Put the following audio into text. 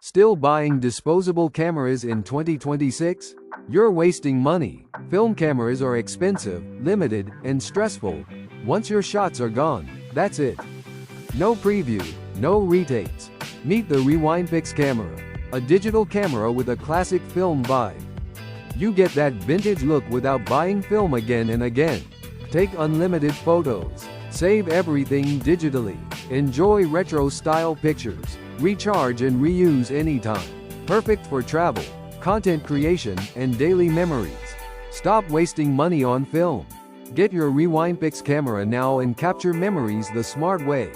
Still buying disposable cameras in 2026? You're wasting money. Film cameras are expensive, limited, and stressful. Once your shots are gone, that's it. No preview, no retakes. Meet the Rewindpix Camera, a digital camera with a classic film vibe. You get that vintage look without buying film again and again. Take unlimited photos. Save everything digitally. Enjoy retro-style pictures. Recharge and reuse anytime. Perfect for travel, content creation, and daily memories. Stop wasting money on film. Get your Rewindpix camera now and capture memories the smart way.